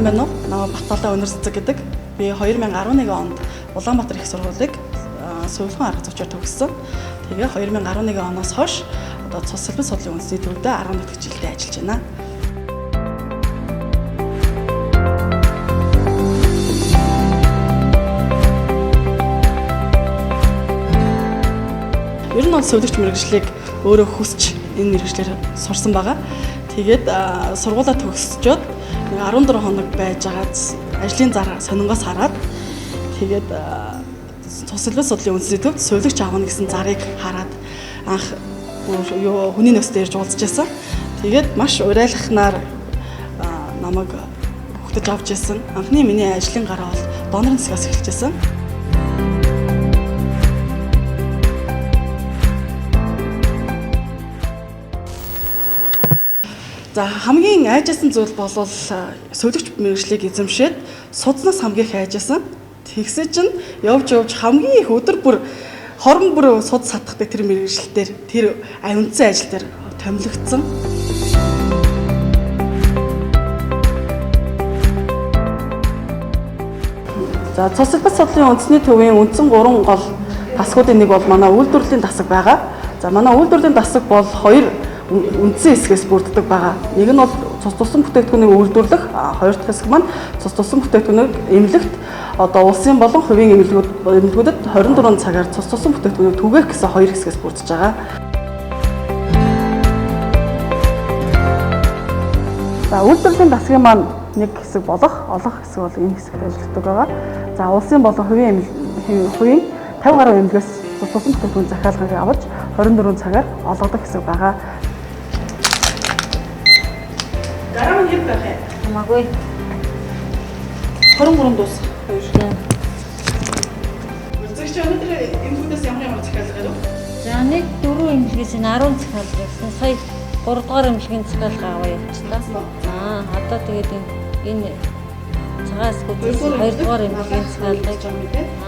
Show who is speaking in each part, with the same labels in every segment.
Speaker 1: байна уу? Намайг Баталаа Өнөр Цэцэг гэдэг. Би 2011 онд Улаанбаатар их сургуулийг сувилхан арга зүйчээр төгссөн. Тэгээ 2011 оноос хойш одоо цус салбар судлалын үндэсний төвдөө 11 дэх жилдээ ажиллаж байна. Ер нь бол сувилагч мэргэжлийг өөрөө хүсч энэ мэргэжлэр сурсан байгаа. Тэгээд сургуулаа төгсчөөд 14 хоног байж байгаа ажлын зар сонингоос хараад тэгээд цус салбар судлалын үндэсний төвд сувилагч аавна гэсэн зарыг хараад анх хүний нөөцтэй ирж уулзж байсан. Тэгээд маш урайлахнаар намайг хөгтөж авч ирсэн. Анхны миний ажлын гараа бол донорын засгаас эхэлж байсан. За хамгийн айжсан зүйл бол сувилагч мэргэжлийг эзэмшээд судснаас хамгийн их айжсан. Тэгсээ чинь явж хамгийн их өдөр бүр хорон бүр суд сатахтай тэр мэргэжлэлээр тэр үндэсний ажил дээр томилогдсон. За цус салбар судлалын үндэсний төвийн үндсэн 3 гол тасгуудын нэг бол манай үйлдвэрлэлийн тасаг байгаа. За манай үйлдвэрлэлийн тасаг бол 2 үндсэн хэсгээс бүрддэг байгаа. Нэг нь бол цус тусан бүтээгдэхүүнийг үйлдвэрлэх, хоёр дахь хэсэг маань цус тусан бүтээгдэхүүнийг эмнэлэгт одоо улсын болон хувийн эмнэлгүүдэд 24 цагаар цус тусан бүтээгдэхүүнийг түгээх гэсэн хоёр хэсгээс бүрдэж байгаа. За үйлдвэрлэлийн тасгийн маань нэг хэсэг олох хэсэг бол энэ хэсэгт ажилладаг байгаа. За улсын болон хувийн 50 гаруй эмнэлгээс цус тусан бүтээгдэхүүн захиалгыг авч 24 цагаар олгодог хэсэг байгаа. Дараа нь хэд байх вэ?
Speaker 2: Хамаагүй.
Speaker 1: 23 дуус. Үзэгч өнөөдөр эмнэлгүүдээс ямар захиалга ирв?
Speaker 2: За нэг 4 эмнэлгээс нь 10 захиалга ирсэн. Сая 3 дугаар эмнэлгийн захиалга аваа явчихлаа. Одоо тэгээд энэ цагаан хэсгүүдээс 2 дугаар эмнэлгийн захиалгыг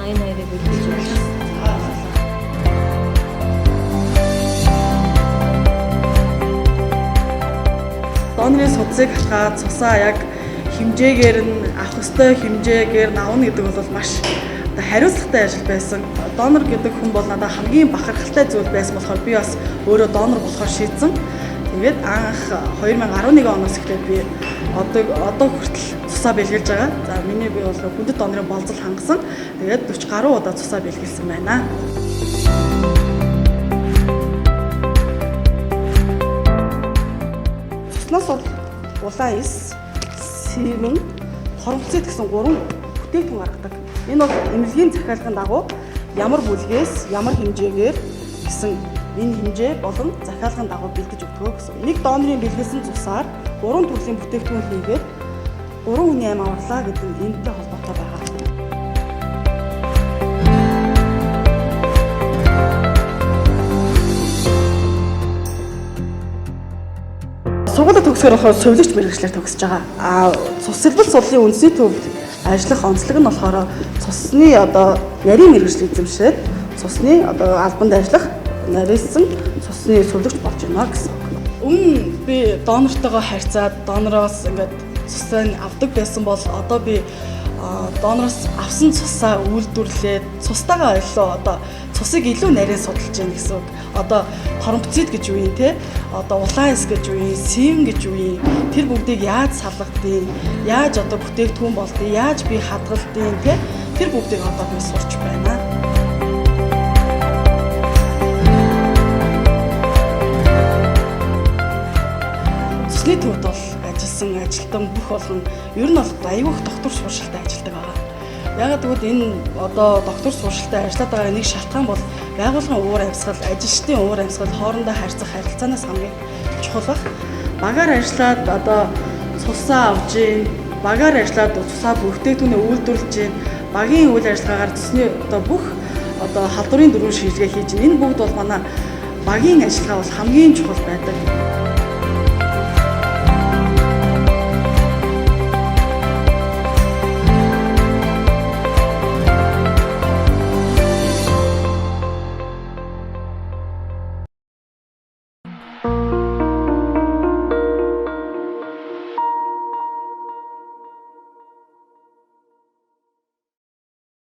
Speaker 2: энэ хоёрыг үлдээж байна.
Speaker 1: Донорын судсыг хатгаад цусаа яг хэмжээгээр нь авах ёстой хэмжээгээр авна гэдэг бол маш хариуцлагатай ажил байсан. Донор гэдэг хүн бол надад хамгийн бахархалтай зүйл байсан болохоор би бас өөрөө донор болохоор шийдсэн. Тэгээд анх 2011 оноос эхлээд би одоо хүртэл цусаа бэлгэлж байгаа. За миний би бол хүндэт донорын болцол хангасан. Тэгээд 40 гаруй удаа цусаа бэлгэлсэн байна. Цуснаас бол улаан ис, сэрүүн, хоромцэд гэсэн 3 бүтээгдэхүүн гаргадаг. Энэ бол эмнэлгийн захиалгын дагуу ямар бүлгээс, ямар хэмжээгээр гэсэн энэ хэмжээ болон захиалгын дагуу бэлдэж өгдөг гэсэн. Нэг донорын бэлгэлсэн цусаар 3 төрлийн бүтээгдэхүүн хийгээд 3 хүний амь аварлаа гэдэг нь энэтэй холбоотой байгаа. Сургуулаа төгсгөр болохоор сувилагч мэргэжлэр төгсөж байгаа. Цус салбар судлалын үндэсний төвд ажиллах онцлог нь болохоор цусны одоо нарийн мэргэжлийг эзэмшээд цусны одоо албанд ажиллах нарийнсан цусны сувилагч болж байна гэсэн. Өмнө би донортойгоо харьцаад донороос ингээд цусыг авдаг байсан бол одоо би донороос авсан цусаа үйлдвэрлээд цустайгаа илүү одоо цусыг илүү нарийн судалж байна гэсэн. Одоо хоромцид гэж юу юм те? Одоо улаан ис гэж юу юм? Сивэн гэж юу юм? Тэр бүгдийг яаж салгадгийг, яаж одоо бүтээгдэхүүн болдгийг, яаж би хадгалдгийг те? Тэр бүгдийг одоо би сурч байна. Цусны төвд бол ажилласан ажилтан бүх болгон ер нь бол аюул их доктор суршилтай ажилдаг байгаа. Ягаад гэвэл энэ одоо доктор суршилтай ажиллаад байгаа нэг шалтгаан бол байгууллагын уур амьсгал, ажилчдын уур амьсгал хоорондоо харьцах харилцаанаас хамгийн чухал баг. Багаар ажиллаад одоо цусаа авж ийн, багаар ажиллаад цусаа бүтээгдэхүүнээ үйлдвэрлэж ийн, багийн үйл ажиллагаагаар цусны одоо бүх одоо халдварын дөрвөн шийдвэрээ хийж ийн. Энэ бүгд бол манай багийн ажиллагаа бол хамгийн чухал байдаг.